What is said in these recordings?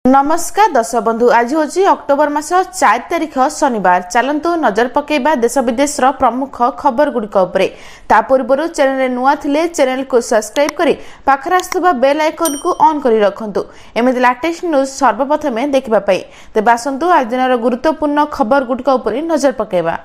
नमस्कार दर्शक बंधु, आज हूँ अक्टोबर मास 4 तारिख शनिवार। चलतु नजर पकेबा देश विदेश प्रमुख खबर गुड़िक ता पूर्व चैनल नुआ थिले चैनल को सब्सक्राइब करी पाखर आसुवा बेल आइकन को ऑन करी रखंतु एमि लेटेस्ट न्यूज सर्वप्रथमे देखिबा पई। तेबे आसंतु आज दिनर गुरुत्वपूर्ण खबर गुड़िक नजर पकेबा।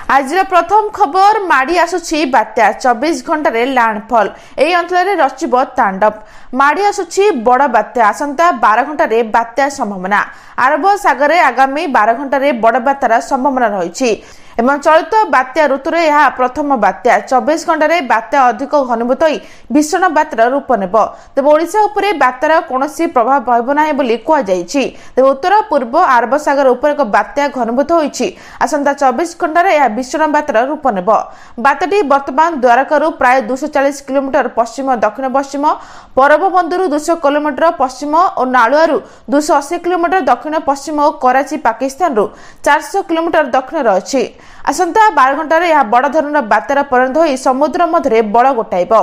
आज प्रथम खबर माड़ी आसुछि बात्या 24 घंटा रे लैंडफॉल एई अंचल रे रचिब तांडव। माड़ी आसुछि बड़ बात्या आसंता 12 घंटा रे बात्या संभावना। अरब सागर रे आगामी 12 घंटा रे बड़ बात्यार संभावना रहिछि एवं चलित बात्या ऋतु रे यह प्रथम बात्या। 24 घंटा रे बात्या अधिक घनीभूत होई भीषण बात्यार रूप नेब। तेबे ओडिशा उपरे बात्यार कोनोसी प्रभाव पड़िबो नाही बोली कुआ जायछि। तेबे उत्तर पूर्व अरब सागर उपर एक बात्या घनीभूत होईछि। आसंता 24 घंटा रे यह भीषण बात्यार रूप नेब। बात्याटी वर्तमान द्वारकारू प्राय 240 किलोमीटर पश्चिम दक्षिण पश्चिम, परबबंदरू 200 किलोमीटर पश्चिम और नालुआरू 280 किलोमीटर दक्षिण पश्चिम और कराची पाकिस्तान रु 400 किलोमीटर दक्षिण रही। आसंता 12 घंटा रे यह बड़ धरणर बात्यार परिणत होई समुद्र मध्य बड़ गोटाइब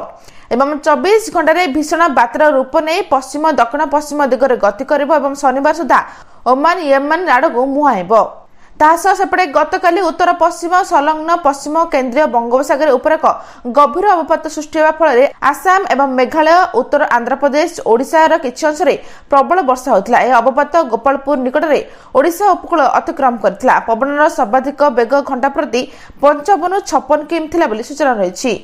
एवं 24 घंटा रे भीषण बात्यार रूप नहीं पश्चिम दक्षिण पश्चिम दिगरे गति करिब एवं शनिवार सुधा ओमान येमेन आड़कू मुहाइब। सेपटे गतकाली उत्तर पश्चिम संलग्न पश्चिम केन्द्रीय बंगोपसागर उपर एक गभीर अवपात सृष्टि होगा फल आसाम एवं मेघालय, उत्तर आंध्र प्रदेश, ओडिशार किछि अंश रे प्रबल वर्षा होता। यह अवपात गोपालपुर निकट में ओडिशा उपकूल अतिक्रम करथिला। पवनर सर्वाधिक बेग घंटा प्रति 55-56 किमी थिला बोली सूचना रही।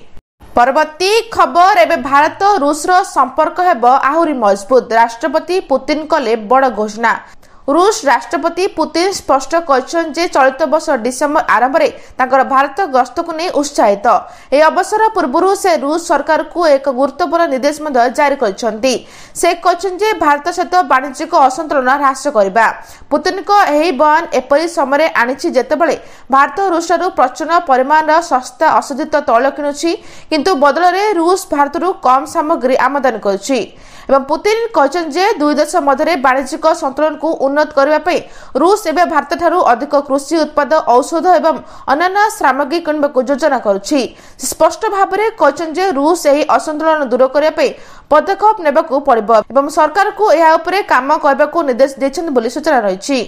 परवर्ती खबर एबे भारत रूस रो संपर्क हेबो आहुरी मजबूत। राष्ट्रपति पुतिन कले बड़ घोषणा। रूस राष्ट्रपति पुतिन स्पष्ट कहछन जे चलित वर्ष डिसेंबर आरंभ रे ताकर भारत गस्त को नहीं उत्साहित। ए अवसर पूर्व से रूस सरकार को एक गुरुत्वपूर्ण निर्देश जारी करछन्ती। से कहछन जे भारत सहित वाणिज्यिक असंतुलन ह्रास करबा। पुतिन को एही बयान एपरि समय आनिछि जेतेबेले भारत रूस रु प्रचुर परिमाण सस्ता अशोधित तैल किनुछि किंतु बदल रे रूस भारत रु कम सामग्री आमदानी करछि। एवं पुतिन कहछन जे दुई देश मध्य वाणिज्यिक संतुलन को उन्नत करबा पई रूस एवं भारत ठारू अधिक कृषि उत्पाद, औषध एवं अन्य सामग्री किनबा को योजना करुछि। स्पष्ट भाव में कहछन जे रूस एही असंतुलन दूर करबा पई पदक्षेप नेबाकू पड़िबो एवं सरकार को एहा उपरे काम करबा को निर्देश दैछन बोली सूचना रहिछि।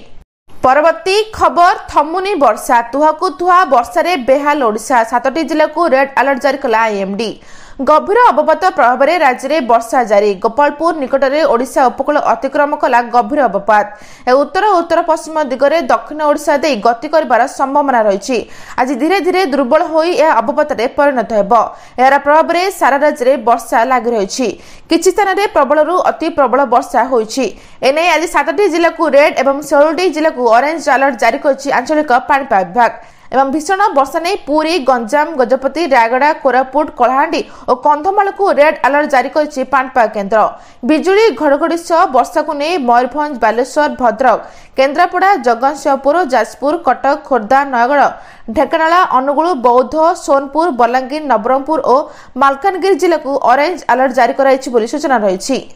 परवर्ती खबर थमुनी वर्षा तुहाकू तुहा वर्षा रे बेहाल ओडिशा। 7टी जिला को रेड अलर्ट जारी कला आईएमडी। गभीर अवपात प्रभाव में राज्य में वर्षा जारी। गोपालपुर निकट में ओडिशा उपकूल अतिक्रम कला गभीर अवपात। उत्तर उत्तर पश्चिम दिगरे दक्षिण ओडिशा दे गति कर संभावना रही। आज धीरे धीरे दुर्बल होई यह अवपात परिणत हेब। यार प्रभाव में सारा राज्य में वर्षा लगी रही। किछि स्थान में प्रबल रु अति प्रबल वर्षा होईछि। एने आज 7टी जिला को रेड एवं 16टी जिला को ऑरेंज अलर्ट जारी करछि आंचलिक पाणीपाग विभाग। एवं भीषण वर्षा नहीं पुरी, गंजाम, गजपति, रायगड़ा, कोरापुट, कलाहांडी और कंधमाल को रेड अलर्ट जारी करछि पाणीपाग केन्द्र। बिजुली घड़घड़ी सह वर्षा को नहीं मयूरभंज, बालेश्वर, भद्रक, केन्द्रापड़ा, जगतसिंहपुर, जाजपुर, कटक, खोर्धा, नयगड़, ढेंकानाल, अनुगुल, बौद्ध, सोनपुर, बलांगीर, नवरंगपुर और मालकानगिरी जिला को ऑरेंज अलर्ट जारी कराइछि बोली सूचना रही।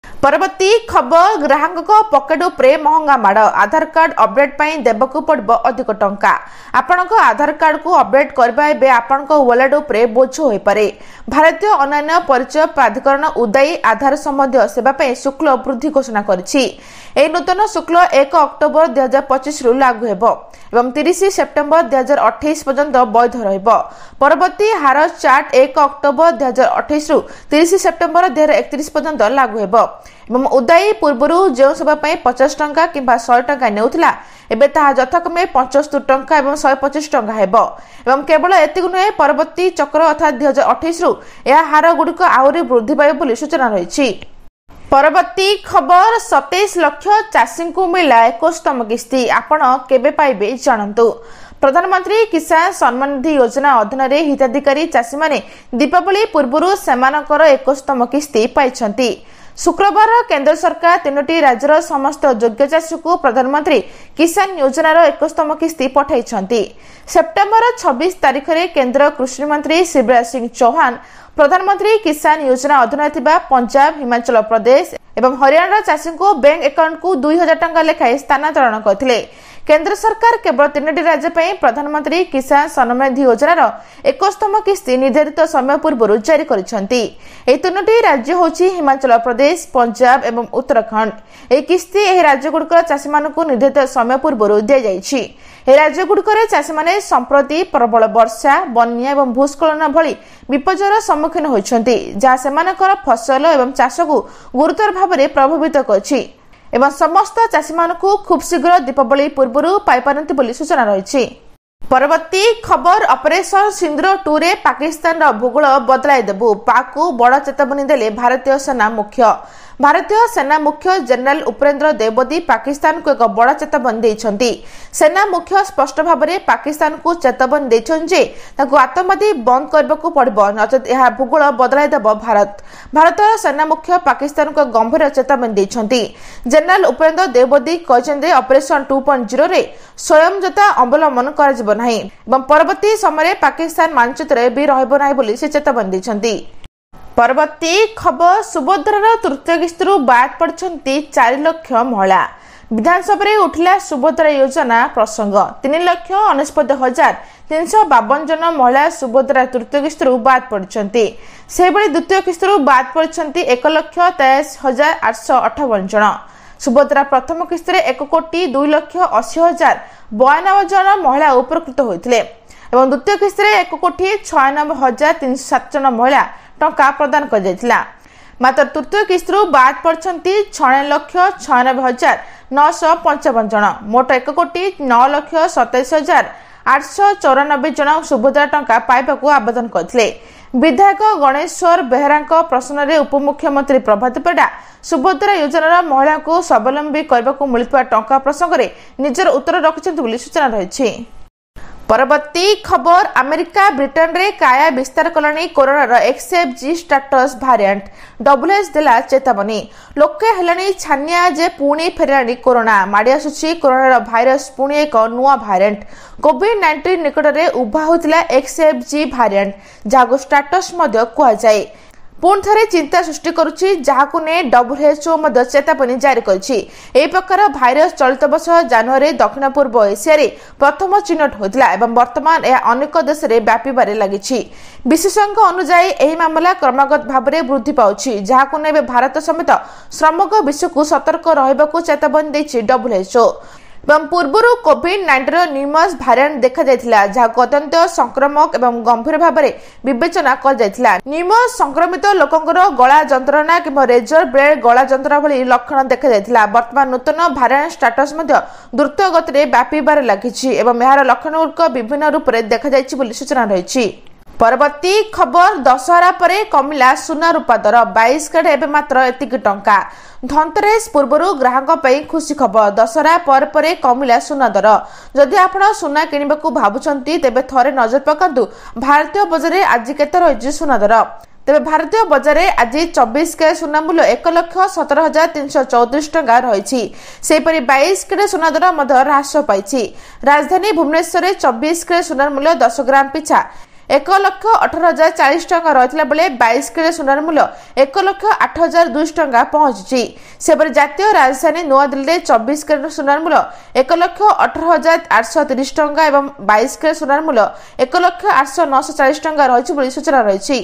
परवर्ती खबर ग्राहक पकेट उपरे महंगा माड़। आधार कार्ड अपडेट पाई देबकू पड़िबो अधिक टंका। आपनक आधार कार्ड को अपडेट करबा एबे आपनक वॉलेट उपरे बोझ होई पारे। भारतीय अनन्य परिचय प्राधिकरण उदाई आधार संबंधी सेवा पे शुल्क वृद्धि घोषणा करिछि। ए नूतन शुल्क 1 अक्टोबर 2025 रु लागू हेबो एवं 30 सेप्टेम्बर 2028 पर्यंत वैध रहिबो। परवर्ती हार चार्ट 1 अक्टोबर 2028 रु 30 सेप्टेम्बर 2031 पर्यंत लागू हेबो एवं उदाई पूर्वरु जो सेवा पे 50 टंका किंबा 100 टंका नेउथिला एबे ताहा यथाक्रमे 75 टंका एवं 125 टंका हेबो एवं केवल एतिक नुहे परवर्ती चक्र अर्थात 2028 रु या हार गुडिक आहुरी वृद्धि पाइबो बोली सूचना रहिछि। परवर्ती खबर 27 लाख चाषी को मिला 21तम किस्ती। आपण केबे पाइबे जानंतु। प्रधानमंत्री किसान सम्मान निधि योजना अधीन रे हिताधिकारी चाषी माने दीपावली पूर्व सेमानकर 21तम किस्ती पाइछंती। शुक्रवार केंद्र सरकार 3टी राज्यर समस्त योग्य चाषी को प्रधानमंत्री किसान योजनार 21तम किस्ती पठाइछंती। सेप्टेम्बर 26 तारिख रे केंद्र कृषि मंत्री शिवराज सिंह चौहान प्रधानमंत्री किसान योजना अधीन थिबा पंजाब, हिमाचल प्रदेश एवं हरियाणा चाषी को बैंक अकाउंट को 2000 टंका लेखाएं स्थानांतरण करथिले। केंद्र सरकार केवल 3टी राज्य पर प्रधानमंत्री किसान सम्मान निधि योजनार 21तम किस्ती निर्धारित समय पूर्व जारी करिसेंती। ए 3टी राज्य होची हिमाचल प्रदेश, पंजाब एवं उत्तराखंड। ए किस्ती एही राज्यगुड़िकर चाषी मानकु निर्धारित समय पूर्व दिया जायछि। ए राज्यगुड़िकर चाषी माने संप्रति प्रबल वर्षा, बन्या एवं भूस्खलन भली विपजर सम्मुखीन होइछंती, जहा सेमानकर फसल एवं चाष को गुरुतर भाव में प्रभावित करछि एवं समस्त चाषी मानकु खूब शीघ्र दीपावली पूर्व पाइपारती बोली सूचना रही। परवर्ती खबर ऑपरेशन सिंदूर 2 रे पाकिस्तान भूगोल बदलाई देबु, पाक को बड़ चेतावनी देले भारतीय सेना मुख्य। भारतीय सेना मुख्य जनरल उपेंद्र द्विवेदी पाकिस्तान को एक बड़ चेतावनी देइछंती। सेना मुख्य स्पष्ट भाव में पाकिस्तान को चेतावनी देइछन जे ताकू आतंकवादी बंद करबाकू पड़िबो, नचेत यह भूगोल बदलाई देबो भारत। भारतीय सेना मुख्य पाकिस्तान को गंभीर चेतावनी देइछंती। जनरल उपेंद्र द्विवेदी कहछन्ते ऑपरेशन 2.0 रे स्वयंजता अवलंबन कराजिबो नाही एवं परवर्ती समय पाकिस्तान मानचित्र भी रहबो नाही बोली से चेतावनी देइछंती। परवर्ती खबर सुभद्रार तृतीय किस्तु बाद पड़ती 4 लाख महिला। विधानसभा उठिला सुभद्रा योजना प्रसंग। 3,69,352 जन महिला सुभद्रा तृतीय किस्तु बाद पड़ती। से द्वितीय किस्तु बाद पड़ती 1,83,858 जन। सुभद्रा प्रथम किस्त 1,02,80,092 जन महिला उपकृत होते। द्वितीय किस्त 1,96,307 जन महिला टंका प्रदान कर जायतिला। मात्र तृतीय किस्तु बाद पड़ती 6,96,955 जन। मोट 1,09,27,894 जन सुभद्रा टंका पाइबाकू आवेदन करथिले। विधायक गणेश्वर बेहरा प्रश्न में उपमुख्यमंत्री प्रभात परिडा सुभद्रा योजनार महिला को स्वावलंबी करने को मिलुवा टंका प्रसंग में निजर उत्तर रखिछन्ति बोली सूचना रही। परवर्ती खबर अमेरिका ब्रिटेन रे काया विस्तार Kalani कोरोनार XFG status variant. WHO देला चेतावनी। लोके हेलानी छानिया जे पुणी फेरानी कोरोना माड़ी आसुछि। कोरोनार भाइरस पुणी एक नुआ भारिएंट। कोविड-19 निकट में उभा होतिला XFG भारिएंट, जाको स्टेटस मध्य कुआ जाय। पुणी थे चिंता सृष्टि करुछि, जहाकु ने WHO मध्य चेतावनी जारी करछि। ए प्रकार भाइरस चलित वर्ष जनवरी दक्षिण पूर्व एशिया रे प्रथम चिन्हट होतिला एवं वर्तमान यह अनेक देश में व्यापीबारे लागिछि। विशेषज्ञ अनुसार एही मामला क्रमागत भाव में वृद्धि पाउछि, जहाकु ने भारत समेत समग्र विश्व को सतर्क रहबाकू चेतावनी दैछि WHO। पूर्व कोविड-19 न्यूमस भारिएंट देखा जायतिला, जहाको अत्यंत संक्रमक एवं गंभीर भाव में विवेचना कर जायतिला। न्यूमस संक्रमित लोकंकर गला जंत्रणा किंवा रेजर ब्लेड गला जंत्रणा भली लक्षण देखा जायतिला। वर्तमान नूतन भारिएंट स्टेटस मध्य द्रुत गति में व्यापीबार लागिछि एवं यार लक्षण गुड़िक विभिन्न रूप में देखा जायछि बोली सूचना रही। परवर्ती खबर दशहरा परे कमिला सुना रूपा दर 22 कैरेट एवं मात्र एतिक टंका। धनतेरस पूर्व ग्राहक खुशी खबर, दशहरा पर कमिला सुना दर। जदि आपण सुना किणवाक भावुंट तेबे थरे नजर पकातु भारतीय बजार में आज केते रही सुना दर। तेबे भारतीय बजार में आज 24 कैरेट सुना मूल्य 1,17,334 टंका रही। सेपरी 22 कैरेट सुना दर ह्रास पाई। राजधानी भुवनेश्वर में 24 कैरेट सुना मूल्य 10 ग्राम पिछा 1,18,040 टंका रही बेले 22 कैरेट सुनार मूल्य 1,08,002 टंका पहुंची। सेपरी जातीय राजधानी नुआदिल्ली 24 कैरेट सुनार मूल्य 1,18,830 टंका एवं 22 कैरेट सुनार मूल्य 1,08,940 टंका रही सूचना रही।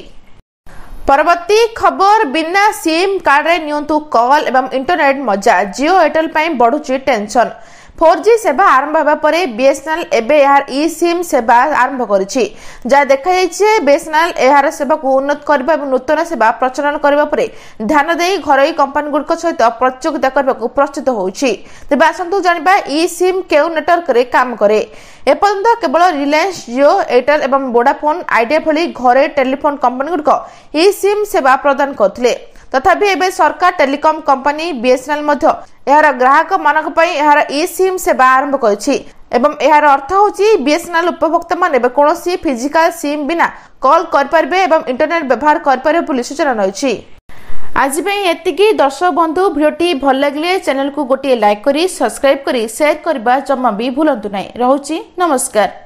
परवर्ती खबर बिना सिम कार्ड रे नियंतु कॉल एवं इंटरनेट मजा। जियो एयरटेल पर बढ़ुची टेंशन। 4G सेवा आरंभ होगा पर बीएसएनएल एबे यार ई सिम सेवा आरंभ करिछि। जा देखा जाइछे बीएसएनएल यार सेवा को उन्नत करबा एवं नूतन सेवा प्रचलन करबा पर ध्यान देई घरोई कंपनी गुड़क सहित प्रतियोगिता करबा को प्रस्तुत होउछि। तेबे आसंतु जानिबा ई सिम केउ नेटवर्क रे काम करे। एपर्यंत केवल रिलायंस, जियो, एयरटेल एवं वोडाफोन, आइडिया भली घरे टेलीफोन कंपनी गुड़क ई सिम सेवा प्रदान करथिले। तथापि एबे सरकार टेलीकॉम कंपनी बीएसएनएल मध्य यार ग्राहक मानक पई यार ई सिम सेवा आरंभ करिछि एवं यार अर्थ होछि बीएसएनएल उपभोक्ता माने कोनोसी फिजिकल सिम बिना कॉल कर परबे एवं इंटरनेट व्यवहार कर परबे पुलिस सूचना रहिछि। आज पई एतिकी दर्शक बंधु भिडियोटी भल लागले चैनल को गोटे लाइक करी सब्सक्राइब करी शेयर करबा जम्मा भी भूलंतु नै। रहउछि नमस्कार।